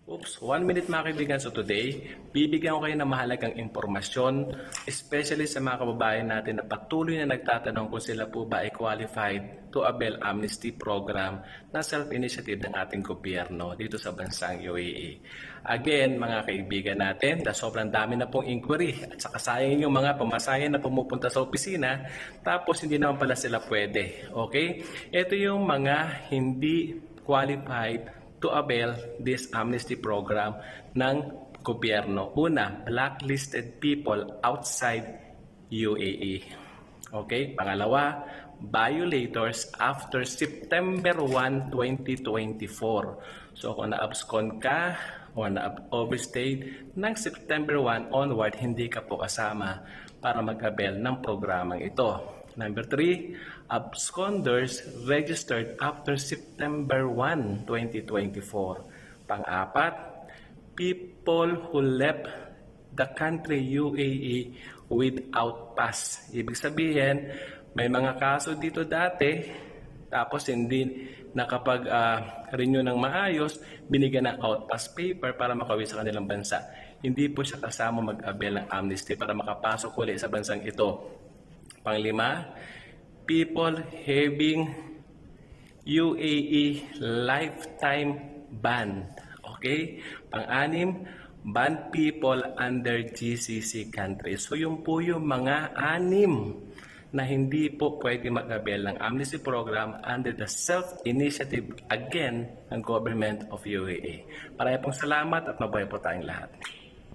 Oops, 1 minute mga kaibigan. So today, bibigyan ko kayo ng mahalagang impormasyon, especially sa mga kababayan natin na patuloy na nagtatanong kung sila po ba ay qualified to avail amnesty program na self-initiative ng ating gobyerno dito sa bansang UAE. Again, mga kaibigan natin, sobrang dami na pong inquiry at saka sayang yung mga pamasayan na pumupunta sa opisina tapos hindi naman pala sila pwede. Okay? Ito yung mga hindi qualified to avail this amnesty program ng gobyerno. Una, blacklisted people outside UAE. Okay? Pangalawa, violators after September 1, 2024. So kung na-abscond ka o na-overstayed ng September 1 onward, hindi ka po kasama para mag-avail ng programang ito. Number 3, absconders registered after September 1, 2024. Pang-apat, people who left the country UAE without pass. Ibig sabihin, may mga kaso dito dati, tapos hindi nakapag-renew ng maayos, binigyan ng outpass paper para makauwi sa kanilang bansa. Hindi po siya kasama mag-avail ng amnesty para makapasok ulit sa bansang ito. Panglima, people having UAE lifetime ban. Okay? Pang-anim, banned people under GCC countries. So yun po yung mga 6 na hindi po pwede mag-avail ng amnesty program under the self-initiative again ng government of UAE. Maraming pong salamat at mabuhay po tayong lahat.